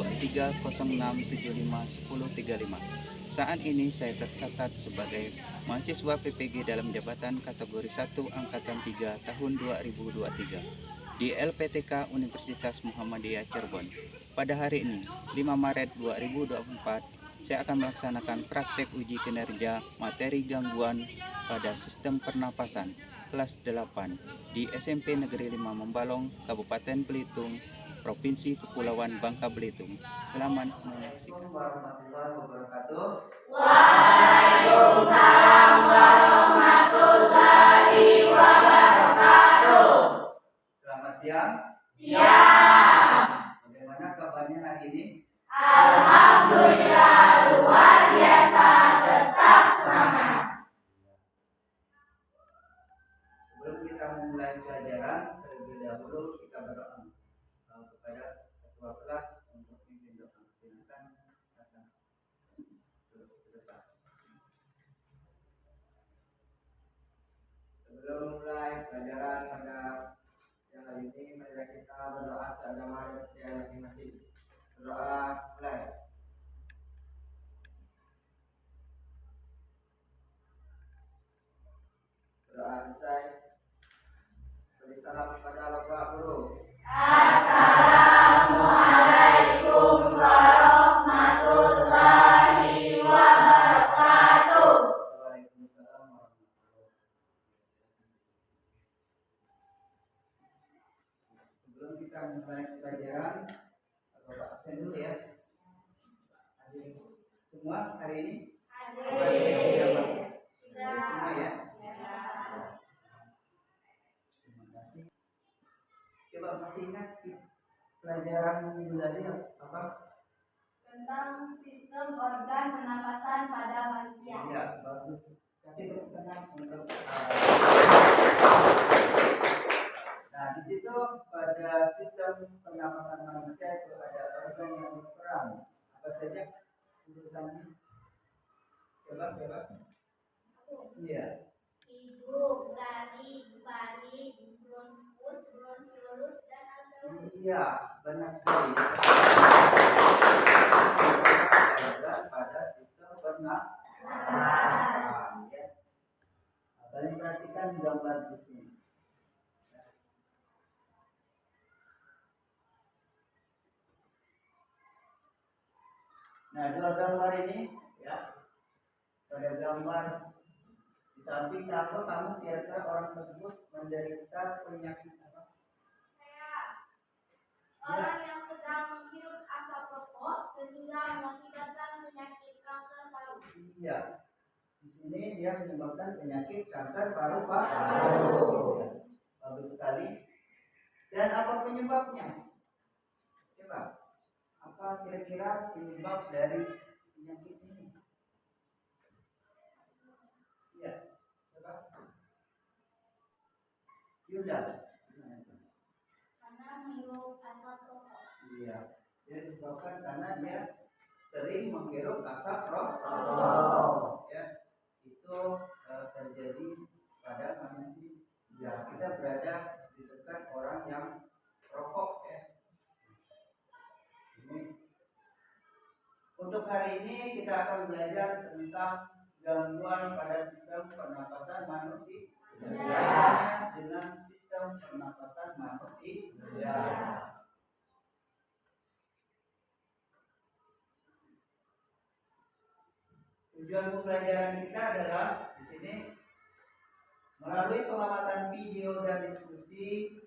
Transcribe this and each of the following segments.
2306751035. Saat ini saya tercatat sebagai mahasiswa PPG dalam jabatan kategori 1 Angkatan 3 tahun 2023 di LPTK Universitas Muhammadiyah Cirebon. Pada hari ini, 5 Maret 2024, saya akan melaksanakan praktek uji kinerja materi gangguan pada sistem pernapasan kelas 8 di SMP Negeri 5 Membalong, Kabupaten Belitung, Provinsi Kepulauan Bangka Belitung. Selamat menyaksikan. Warahmatullahi wabarakatuh. Waalaikumsalam warahmatullahi wabarakatuh. Selamat siang. Siang. Bagaimana kabarnya hari ini? Alhamdulillah luar biasa, tetap semangat. Sebelum kita memulai pelajaran, terlebih dahulu kita berdoa kepada ketua kelas untuk pimpin doa. Silakan datang ke depan. Sebelum memulai pelajaran pada siang hari ini, mari kita berdoa seagama dan percaya masing-masing. Berdoa mulai. Berdoa selesai. Beri salam kepada Bapak Guru. Assalamualaikum warahmatullahi wabarakatuh. Waalaikumsalam warahmatullahi wabarakatuh. Sebelum kita mulai pelajaran, Bapak absen dulu ya. Semua hari ini? Hadir. Semua ya. Terima kasih. Coba masih ingat pelajaran minggu lalu apa? Tentang sistem organ pernapasan pada manusia. Iya, bagus. Kasih tepuk tangan untuk. Nah, di situ pada sistem pernapasan manusia itu ada organ yang berperan. Apa saja urutannya? Coba. Iya. Hidung, laring, faring, bronkus, bronkiolus, dan alveolus. Iya, benar sekali. Organ pada sistem pernapasan. Ya. Kalian perhatikan gambar di sini. Nah, dua gambar ini, ya. Pada gambar di samping kamu kira-kira orang tersebut menderita penyakit apa? Orang yang sedang menghirup asap rokok sehingga mengakibatkan penyakit kanker paru. Iya. Di sini dia menyebabkan penyakit kanker paru-paru. Bagus sekali. Dan apa penyebabnya? Coba. Apa kira-kira penyebab dari penyakit ini? Iya. Coba. Yuda. Karena menghirup asap rokok. Iya. Dia disebabkan karena dia sering menghirup asap rokok. Ya. Itu terjadi pada manusia. Ya, kita berada di dekat orang yang rokok ya. Ini. Untuk hari ini kita akan belajar tentang gangguan pada sistem pernapasan manusia. Dengan sistem pernapasan manusia. Tujuan pembelajaran kita adalah di sini melalui pengamatan video dan diskusi,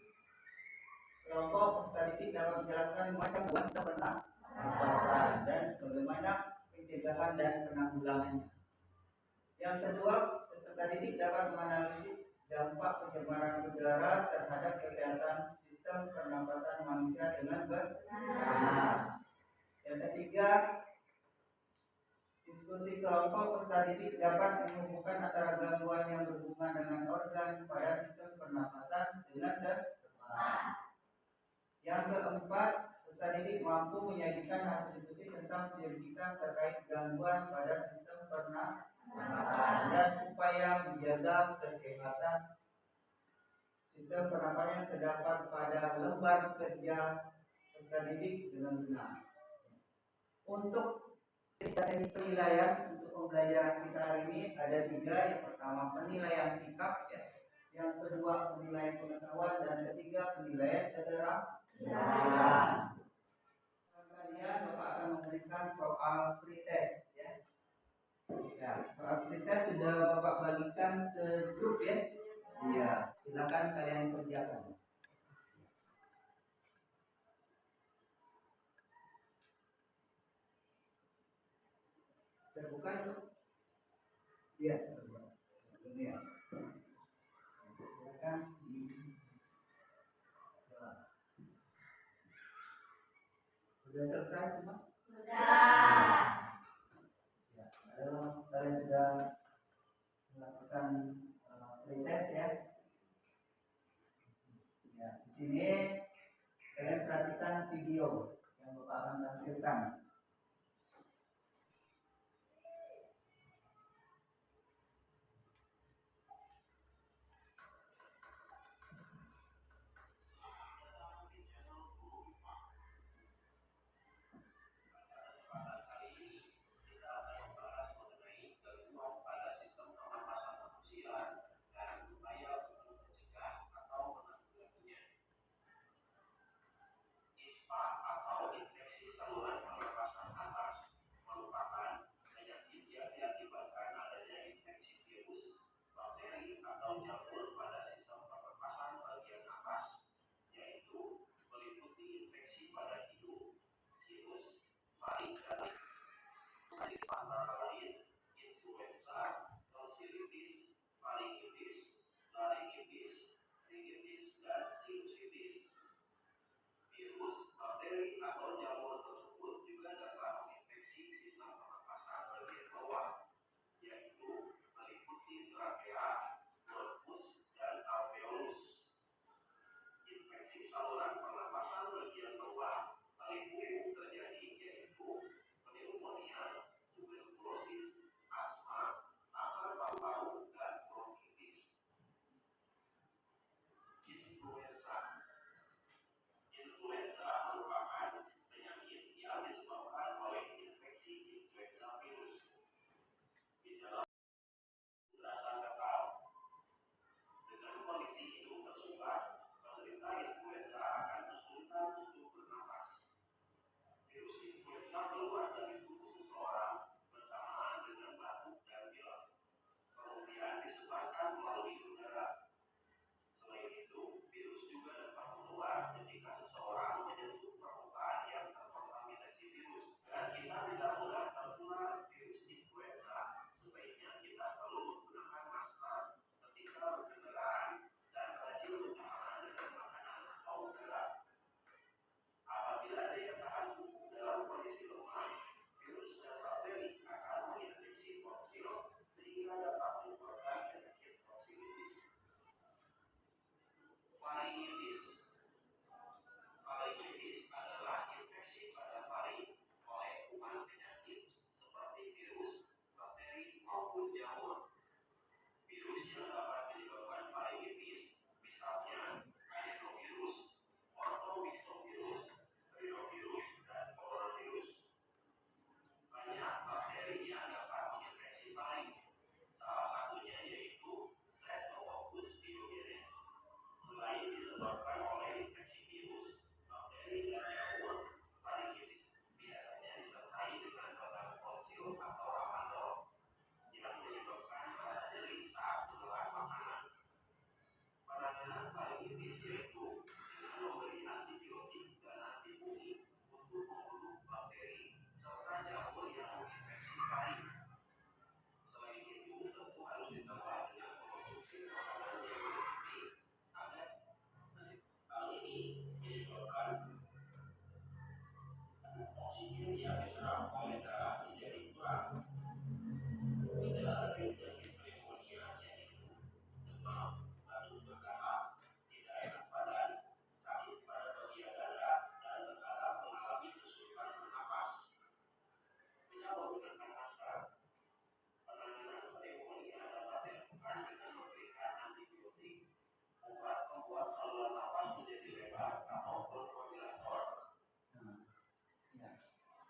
kelompok peserta didik dapat menjelaskan macam sistem pernapasan dan bagaimana pencegahan dan penanggulangannya. Yang kedua, peserta didik dapat menganalisis dampak pencemaran udara terhadap kesehatan sistem pernapasan manusia dengan benar. Yang ketiga, diskusi kelompok peserta didik dapat menghubungkan antara gangguan yang berhubungan dengan organ pada sistem pernapasan dengan tepat. Yang keempat, peserta didik mampu menyajikan hasil diskusi tentang penyelidikan terkait gangguan pada sistem pernapasan dan upaya menjaga kesehatan sistem pernapasan yang terdapat pada lembar kerja peserta didik dengan benar. Untuk strategi penilaian untuk pembelajaran kita hari ini ada 3. Yang pertama penilaian sikap, ya. Yang kedua penilaian pengetahuan, dan ketiga penilaian keterampilan. Kalian Bapak akan memberikan soal pretest, ya. Ya, soal pretest sudah Bapak bagikan ke grup, ya. Iya, silakan kalian kerjakan. Terbuka itu? Iya, terbuka. Ini ya. Silakan di. Sudah selesai semua? Sudah. Ya, kalau kalian sudah melakukan pretest, ya. Ya, di sini kalian perhatikan video yang Bapak akan tampilkan.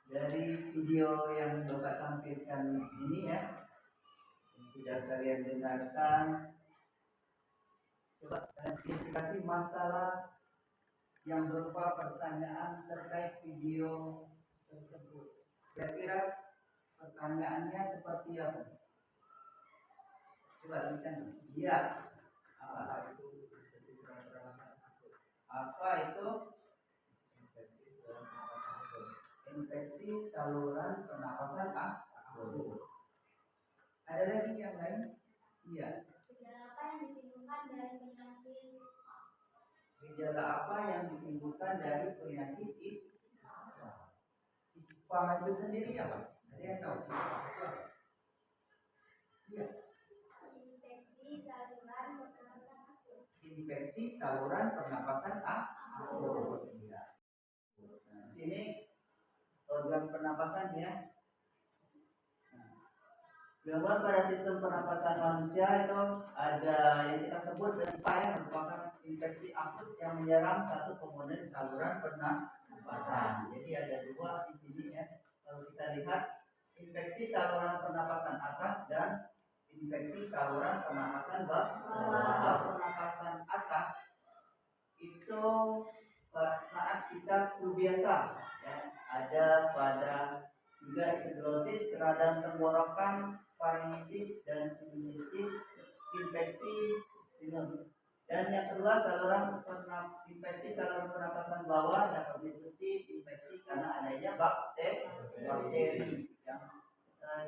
dari video yang Bapak tampilkan ini ya, yang sudah kalian dengarkan, coba identifikasi masalah yang berupa pertanyaan terkait video tersebut. Kira-kira pertanyaannya seperti apa? Coba lihat. Iya. Apa itu? Apa itu? Infeksi saluran pernapasan akut. Ada lagi yang lain? Iya. Gejala apa yang ditimbulkan dari penyakit ispa? Gejala apa yang ditimbulkan dari penyakit ispa? Ispa itu sendiri apa? Ada yang tahu? Ispa itu apa? Iya. Infeksi saluran pernapasan akut. Infeksi saluran pernapasan akut. Iya. Nah, di sini organ pernapasan ya. Gangguan pada sistem pernapasan manusia itu ada yang kita sebut dengan ispa yang merupakan infeksi akut yang menyerang satu komponen saluran pernapasan. Jadi ada dua di sini ya. Kalau kita lihat infeksi saluran pernapasan atas dan infeksi saluran pernapasan bawah. Pernapasan atas itu saat kita flu biasa ya, ada pada juga epiglottis, keradang tenggorokan, faringitis dan sinusitis, infeksi sinus. Dan yang kedua infeksi saluran pernapasan bawah dapat meliputi infeksi karena adanya bakteri yang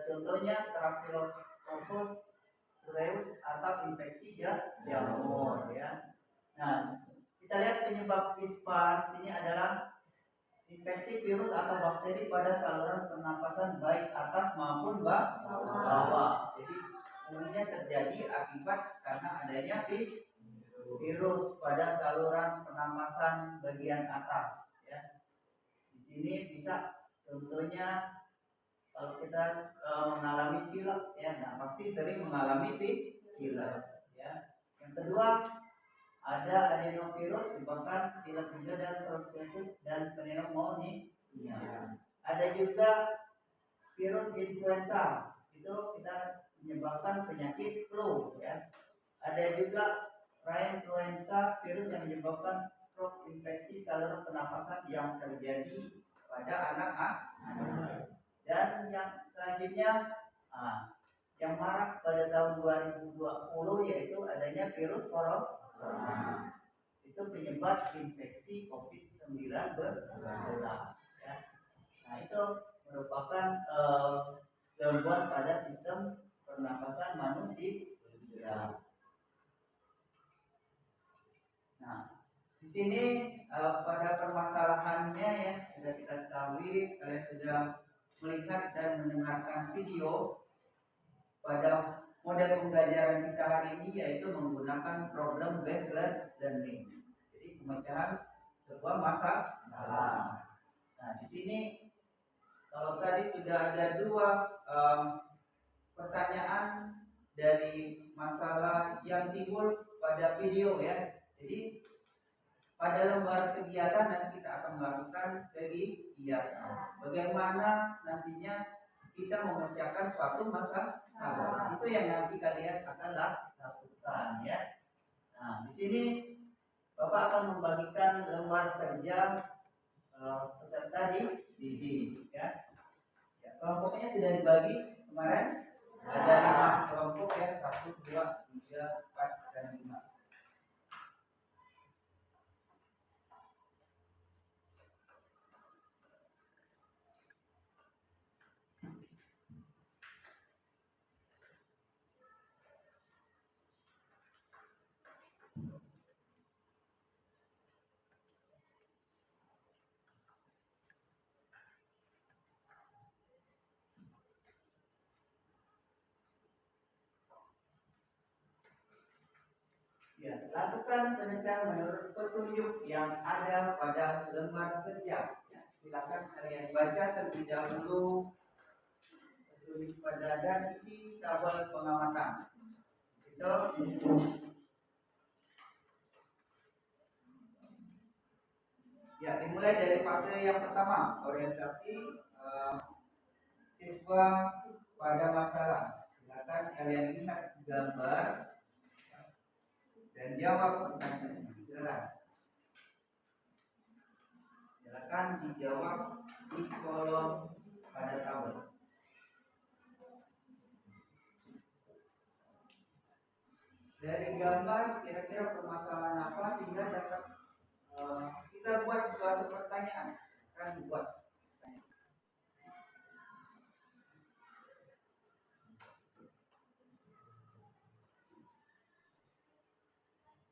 contohnya Staphylococcus aureus atau infeksi jamur ya. Nah, kita lihat penyebab ispa sini adalah infeksi virus atau bakteri pada saluran pernapasan baik atas maupun bawah. Jadi umumnya terjadi akibat karena adanya virus pada saluran pernapasan bagian atas. Ya. Di sini bisa contohnya kalau kita mengalami pilek, ya, nah pasti sering mengalami pilek. Ya. Yang kedua ada adenovirus menyebabkan pilek juga dan bronkitis dan pneumonia. Ada juga virus influenza, itu kita menyebabkan penyakit flu ya. Ada juga rhinoinfluenza, virus yang menyebabkan stroke, infeksi saluran pernapasan yang terjadi pada anak-anak. Dan yang selanjutnya yang marak pada tahun 2020 yaitu adanya virus corona. Itu penyebab infeksi COVID-19 berulang. Ya. Nah itu merupakan gangguan pada sistem pernapasan manusia. Nah di sini pada permasalahannya ya sudah kita ketahui, kalian sudah melihat dan mendengarkan video pada model pembelajaran kita hari ini yaitu menggunakan problem based learning. Jadi pemecahan sebuah masalah. Nah, di sini kalau tadi sudah ada dua pertanyaan dari masalah yang timbul pada video ya. Jadi pada lembar kegiatan nanti kita akan melakukan kegiatan. Bagaimana nantinya kita memecahkan suatu masalah. Itu yang nanti kalian akan lakukan ya. Nah, di sini Bapak akan membagikan lembar kerja peserta didik ya. Ya, kelompoknya sudah dibagi kemarin. Ada 5 kelompok ya, 1, 2, 3, 4, dan 5. Ya, lakukan penelitian menurut petunjuk yang ada pada lembar kerja. Ya, silakan kalian baca terlebih dahulu petunjuk pada dan isi tabel pengamatan. Itu Ya, dimulai dari fase yang pertama, orientasi siswa pada masalah. Silakan kalian lihat gambar dan jawab pertanyaan. Silakan dijawab di kolom pada tabel. Dari gambar kira-kira permasalahan apa sehingga dapat kita buat suatu pertanyaan. Kan buat.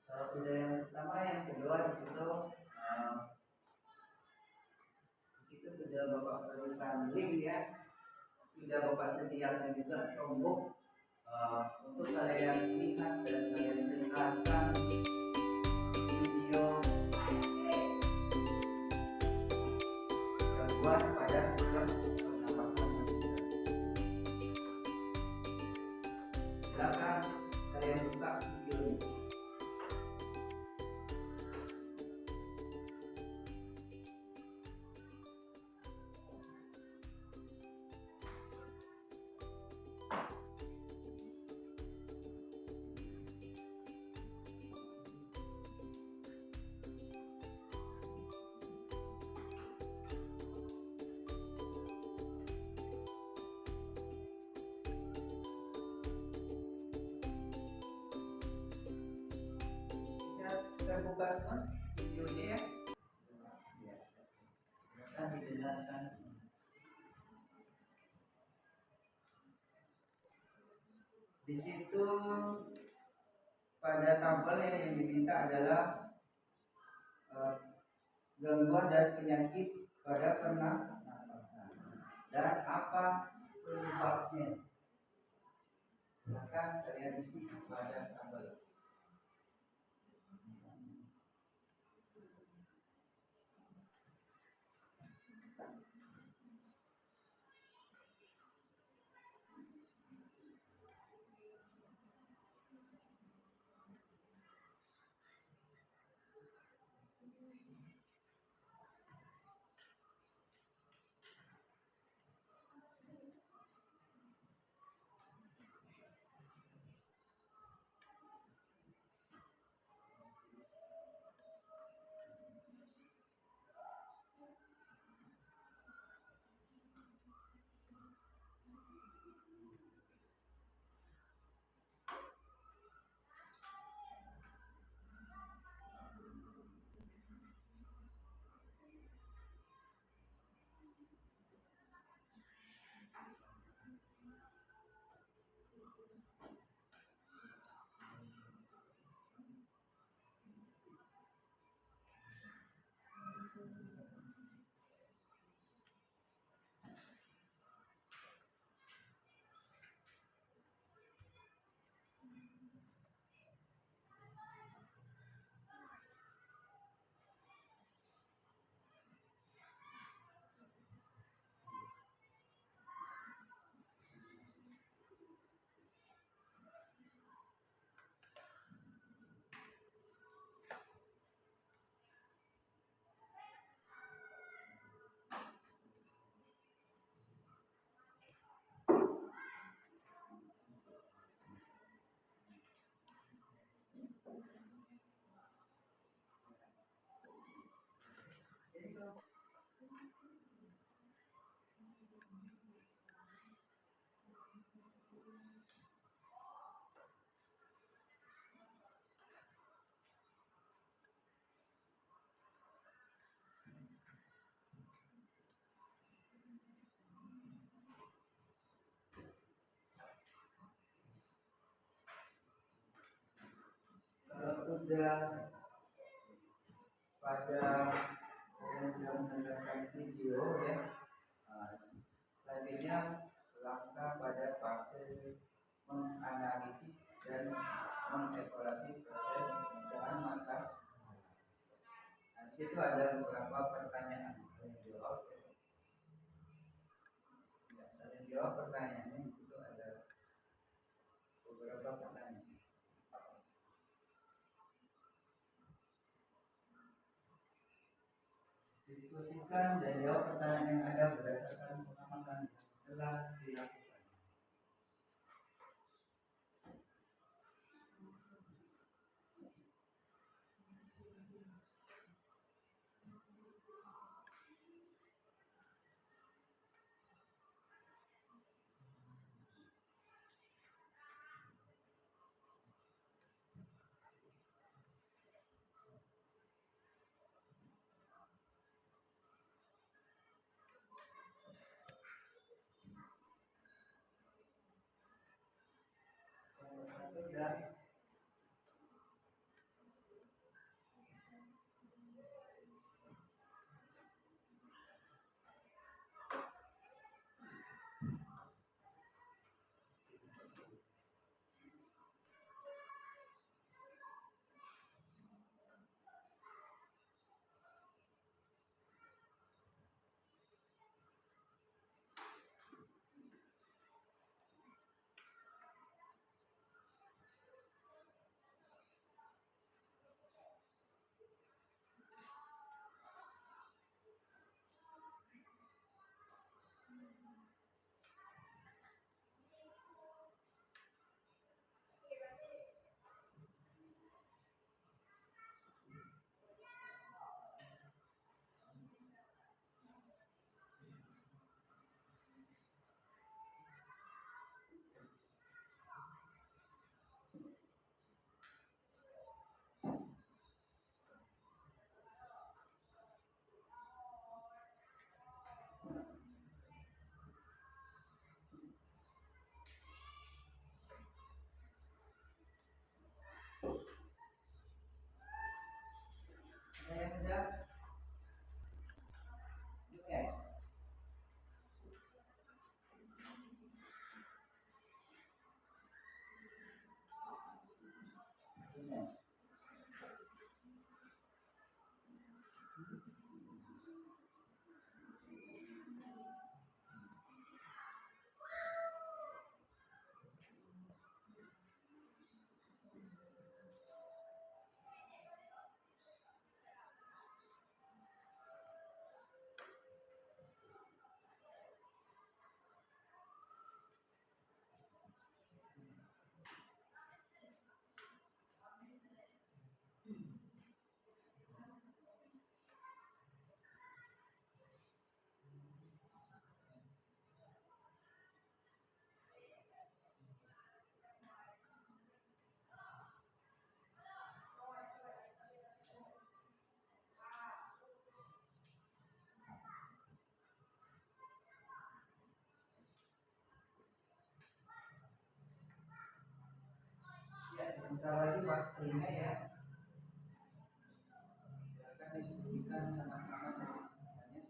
Kalau sudah yang pertama, yang kedua di situ sudah Bapak tulisan link ya, sudah Bapak sediakan juga tombol untuk kalian lihat dan kalian dengarkan video gangguan pada sistem pernapasan manusia. Silakan kalian buka video ini. Kita buka semua videonya ya. Akan didengarkan. Di situ pada tabel yang diminta adalah gangguan dan penyakit pada pernapasan dan apa penyebabnya. Silakan kalian isi pada tabel. Sudah pada yang sudah mendengarkan video ya, selanjutnya langkah pada fase menganalisis dan mengevaluasi proses pemecahan masalah. Nah, di situ ada beberapa pertanyaan. Kalian jawab pertanyaannya. Itu ada beberapa pertanyaan. diskusikan dan jawab pertanyaan yang ada berdasarkan pengamatan yang telah dilakukan. Dan saya udah oke. Ya, sebentar lagi waktunya ya. Akan diskusikan sama-sama dengan semuanya.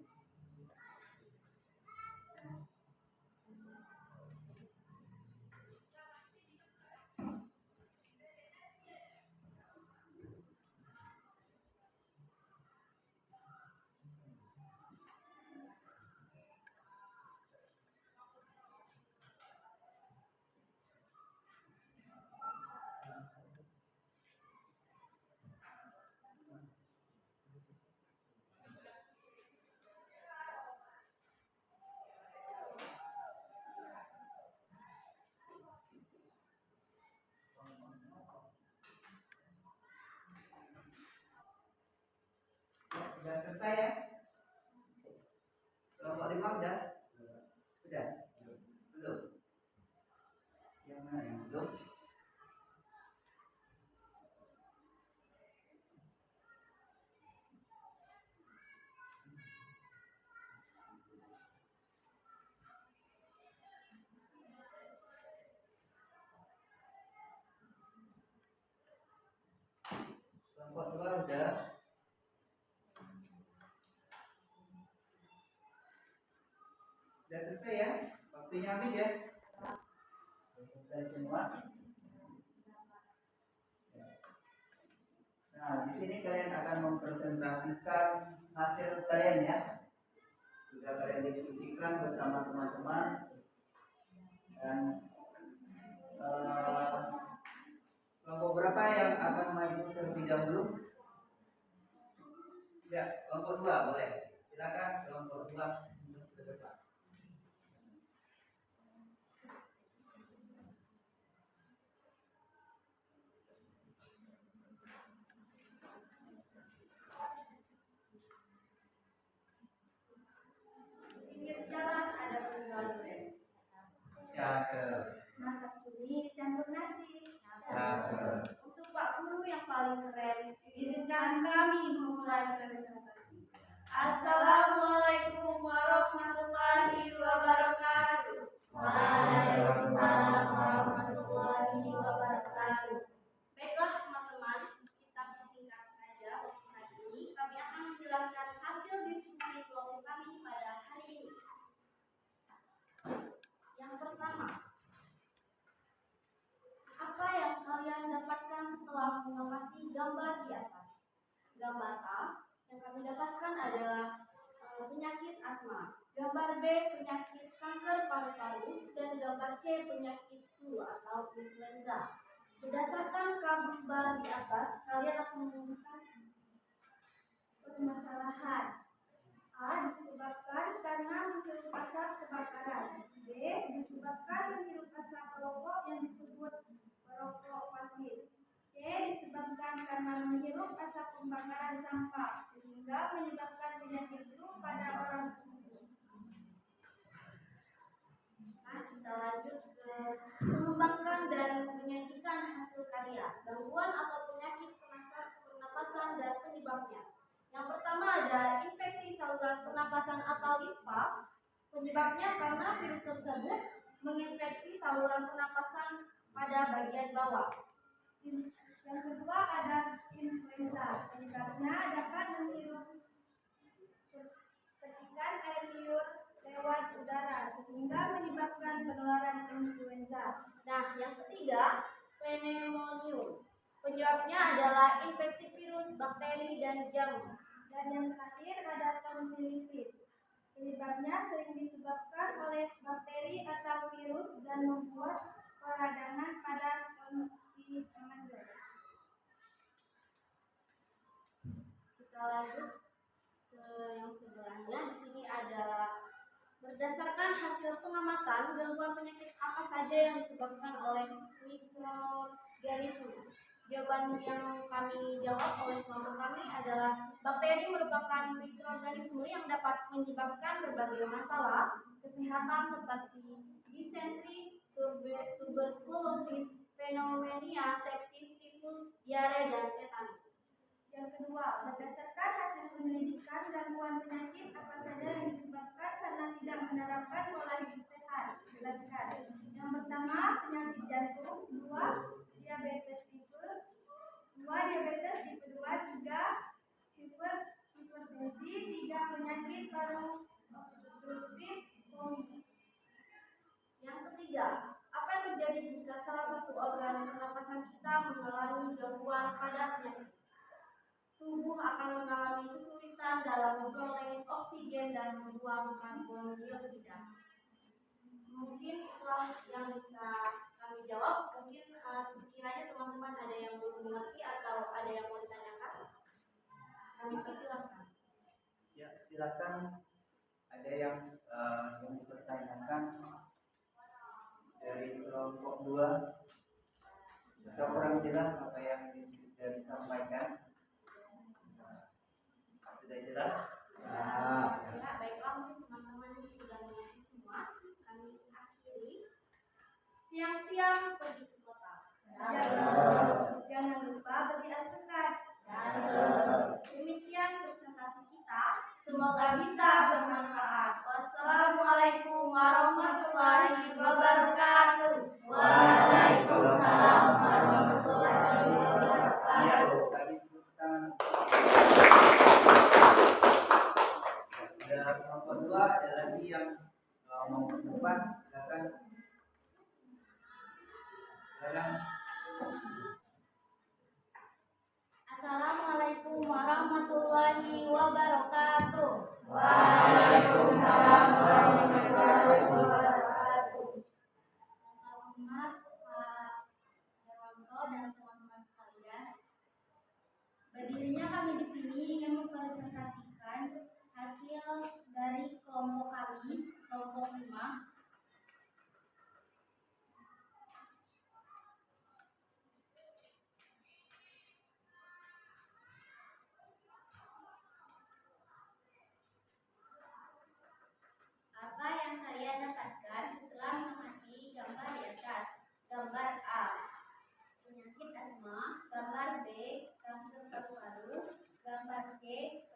Sudah selesai ya? Kelompok 5 udah? Udah? Belum? Yang mana yang belum? Kelompok 2 udah? Sudah selesai ya? Waktunya habis ya? Selesai semua. Nah, di sini kalian akan mempresentasikan hasil kalian ya. Sudah kalian diskusikan bersama teman-teman dan kelompok berapa yang akan maju terlebih dahulu? Ya, kelompok 2 boleh. Silakan kelompok 2 untuk ke depan. Pinggir jalan ada penjual durian. Cakep. Masak cumi dicampur nasi. Cakep. Untuk Pak Guru yang paling keren, izinkan kami memulai presentasi. Assalamualaikum warahmatullahi wabarakatuh. Waalaikumsalam warahmatullahi wabarakatuh. Baiklah teman-teman, kita persingkat saja untuk hari ini. Kami akan menjelaskan hasil diskusi kelompok kami pada hari ini. Yang pertama, apa yang kalian dapatkan setelah mengamati gambar di atas? Gambar A yang kami dapatkan adalah penyakit asma. Gambar B penyakit kanker paru-paru dan gambar C penyakit flu atau influenza. Berdasarkan gambar di atas, kalian akan menemukan permasalahan. A disebabkan karena menghirup asap kebakaran. B disebabkan menghirup asap rokok yang disebut rokok pasir. C disebabkan karena menghirup asap pembakaran sampah sehingga menyebabkan penyakit flu pada orang tersebut. Nah, kita lanjut ke mengembangkan dan menyajikan hasil karya, gangguan atau penyakit pernapasan dan penyebabnya. Yang pertama ada infeksi saluran pernapasan atau ISPA. Penyebabnya karena virus tersebut menginfeksi saluran pernapasan pada bagian bawah. Yang kedua ada influenza. Penyebabnya dapat menghirup percikan air liur lewat udara sehingga menyebabkan penularan influenza. Nah, yang ketiga pneumonia. Penyebabnya adalah infeksi virus, bakteri, dan jamur. Dan yang terakhir ada tonsilitis. Penyebabnya sering disebabkan oleh bakteri atau virus dan membuat peradangan pada tonsil menonjol. Kita lanjut ke yang sebelahnya. Di sini ada berdasarkan hasil pengamatan gangguan penyakit apa saja yang disebabkan oleh mikroorganisme. Jawaban yang kami jawab oleh kelompok kami adalah bakteri merupakan mikroorganisme yang dapat menyebabkan berbagai masalah kesehatan seperti disentri, tuberkulosis, pneumonia, sepsis, tifus, diare, dan tetanus. Yang kedua, berdasarkan hasil penyelidikan gangguan penyakit apa saja yang disebabkan karena tidak menerapkan pola hidup sehat. Jelaskan. Yang pertama, penyakit jantung. 2, diabetes tipe 2, diabetes tipe 2, 3, hipertensi, 3, penyakit paru obstruktif kronik. Yang ketiga, apa yang terjadi jika salah satu organ pernapasan kita mengalami gangguan pada penyakit? Tubuh akan mengalami kesulitan dalam memperoleh oksigen dan membuang karbon dioksida. Mungkin itulah yang bisa kami jawab. Mungkin sekiranya teman-teman ada yang belum mengerti atau ada yang mau ditanyakan, kami persilakan. Ya, silakan. Ada yang dipertanyakan dari kelompok 2. Atau kurang jelas apa yang sudah disampaikan? Sudah jelas? Ya, baiklah, mungkin teman-teman ini sudah mengerti semua. Kami akhiri. Siang-siang pergi ke kota. Jangan lupa beli alpukat. Demikian presentasi kita. Semoga bisa bermanfaat. Wassalamualaikum warahmatullahi wabarakatuh. Waalaikumsalam warahmatullahi wabarakatuh. Ya, tadi kita ada kelompok 2, ada lagi yang mau ke depan. Silakan. Assalamualaikum warahmatullahi wabarakatuh. Waalaikumsalam warahmatullahi wabarakatuh. Selamat Pak Dewanto dan teman-teman sekalian. Berdirinya kami di sini ingin mempresentasikan hasil 5. Apa yang kalian dapatkan setelah mengamati gambar di atas? Gambar A, penyakit asma. Gambar B, kanker paru-paru. Gambar C,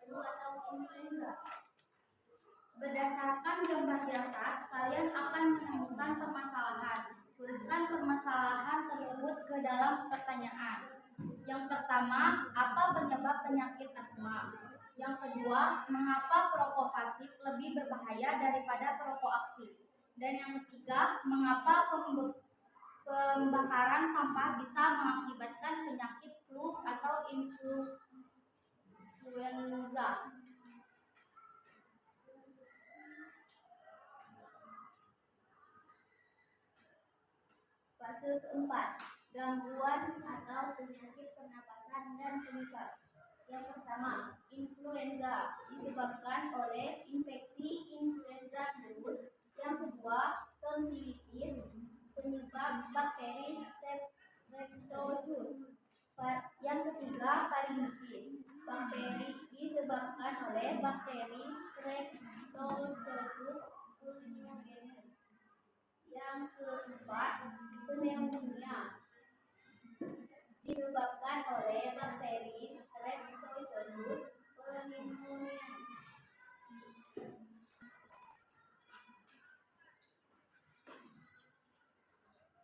flu atau influenza. Berdasarkan gambar di atas, kalian akan menemukan permasalahan. Tuliskan permasalahan tersebut ke dalam pertanyaan. Yang pertama, apa penyebab penyakit asma? Yang kedua, mengapa perokok pasif lebih berbahaya daripada perokok aktif? Dan yang ketiga, mengapa pembakaran sampah bisa mengakibatkan penyakit flu atau influenza? Fase keempat, gangguan atau penyakit pernapasan dan penyebab. Yang pertama, influenza disebabkan oleh infeksi influenza virus. Yang kedua, tonsilitis, penyebab bakteri Streptococcus. Yang ketiga, faringitis, bakteri disebabkan oleh bakteri Streptococcus pulmogenus. Yang keempat, pneumonia disebabkan oleh bakteri Streptococcus pneumoniae.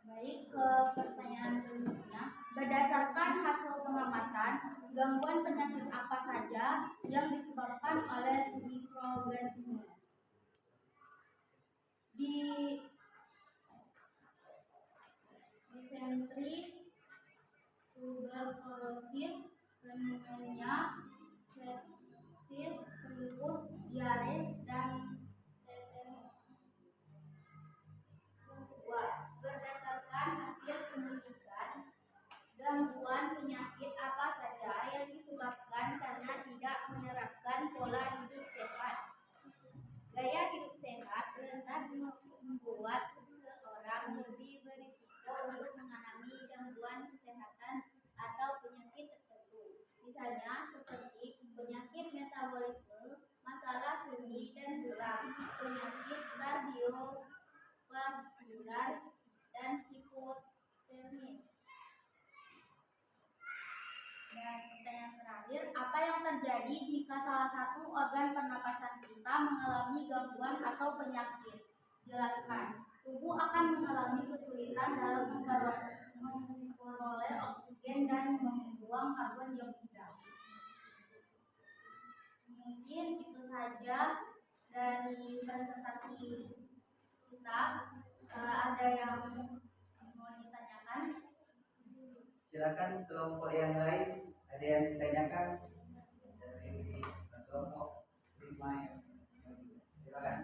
Baik, ke pertanyaan berikutnya. Berdasarkan hasil pengamatan, gangguan penyakit apa saja yang disebabkan oleh mikroorganisme? Disentri, tuberkulosis, pneumonia, sepsis, typhus, diare, dan tetanus. Yang kedua, berdasarkan hasil penyelidikan, gangguan penyakit apa saja yang disebabkan karena tidak menerapkan pola hidup sehat? Gaya hidup sehat rentan membuat seseorang lebih berisiko untuk mengalami gangguan kesehatan atau penyakit tertentu. Misalnya seperti penyakit metabolisme, masalah sendi dan tulang, penyakit kardiovaskular, dan hipotermia. Dan pertanyaan terakhir, apa yang terjadi jika salah satu organ pernapasan kita mengalami gangguan atau penyakit? Jelaskan. Tubuh akan mengalami kesulitan dalam memperoleh oksigen dan membuang karbon dioksida. Mungkin itu saja dari presentasi kita. Ada yang mau ditanyakan? Silakan kelompok yang lain, ada yang ditanyakan dari kelompok 5 silakan.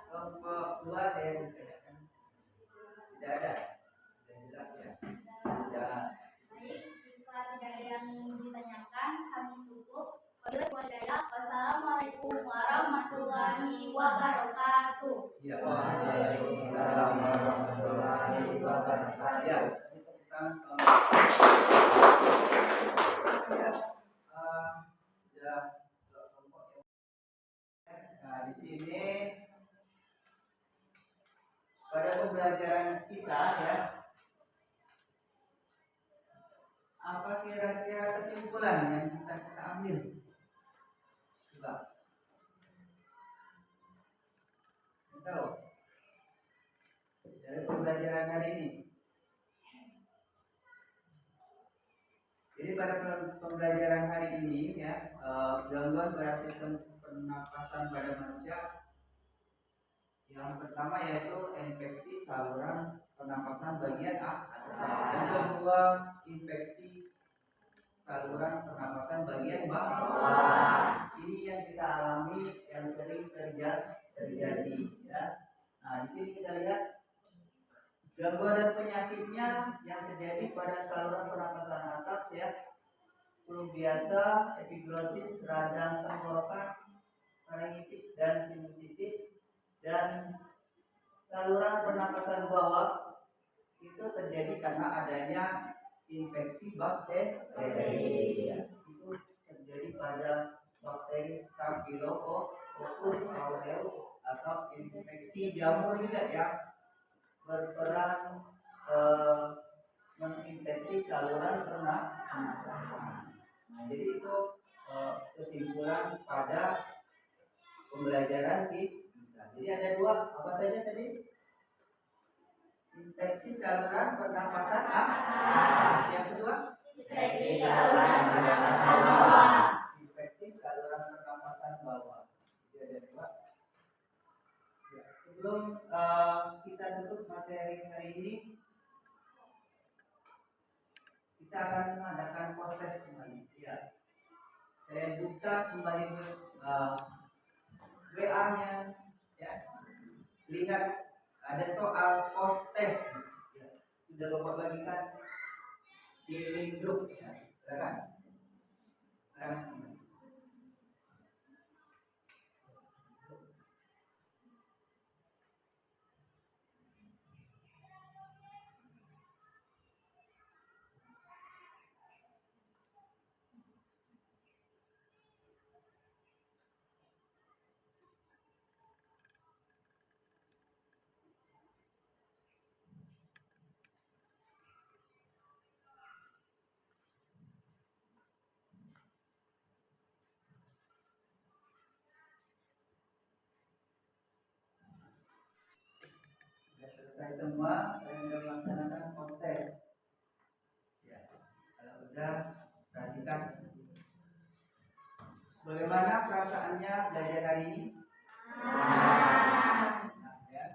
Kelompok 2 ada yang ditanyakan? Tidak ada. Sudah jelas ya. Tidak. Baik, jika tidak ada yang ditanyakan, kami tutup. Wassalamualaikum warahmatullahi wabarakatuh. Ya, waalaikumsalam warahmatullahi wabarakatuh. Ya, untuk kelompok ya, sudah kelompok. Nah, di sini pada pembelajaran kita ya, apa kira-kira kesimpulan yang bisa kita ambil? Coba. Tahu dari pembelajaran hari ini. Jadi pada pembelajaran hari ini ya, gangguan pada sistem pernapasan pada manusia. Yang pertama yaitu infeksi saluran pernapasan bagian atas. Yang kedua infeksi saluran pernapasan bagian bawah. Ini yang kita alami, yang sering terjadi ya. Nah, di sini kita lihat gangguan dan penyakitnya yang terjadi pada saluran pernapasan atas ya. flu biasa, epiglottis, radang tenggorokan, faringitis dan sinusitis, dan saluran pernapasan bawah itu terjadi karena adanya infeksi bakteri. Itu terjadi pada bakteri Staphylococcus aureus atau infeksi jamur juga yang berperan menginfeksi saluran pernapasan. Nah, jadi itu kesimpulan pada pembelajaran kita. Jadi ada dua, apa saja tadi? Infeksi saluran pernapasan atas. Yang kedua? Infeksi saluran pernapasan bawah. Infeksi saluran pernapasan bawah. Jadi ada dua. Ya, sebelum kita tutup materi hari ini, kita akan mengadakan post-test kembali. Ya. Saya buka kembali WA-nya, ya. Lihat ada soal post-test. Ya. Sudah Bapak bagikan di link grup. Ya. Silakan. Selesai semua, saya sudah melaksanakan post-test. Ya, kalau sudah perhatikan. Bagaimana perasaannya belajar hari ini? Nah, ya.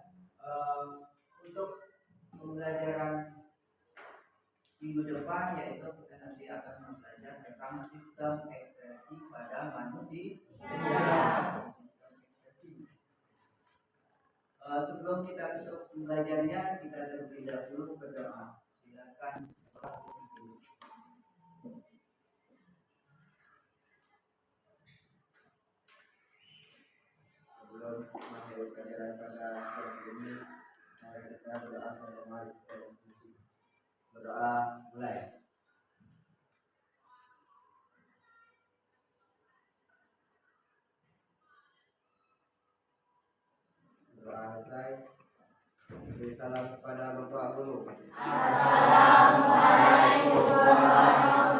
Untuk pembelajaran minggu depan, yaitu kita nanti akan belajar tentang sistem ekspresi pada manusia. Sebelum kita tutup pembelajarannya, kita terlebih dahulu berdoa. Silakan. Sebelum materi pelajaran pada siang ini, mari kita berdoa pada mari kita diskusi. Berdoa mulai. Berdoa selesai. Beri salam kepada Bapak Guru. Assalamualaikum warahmatullahi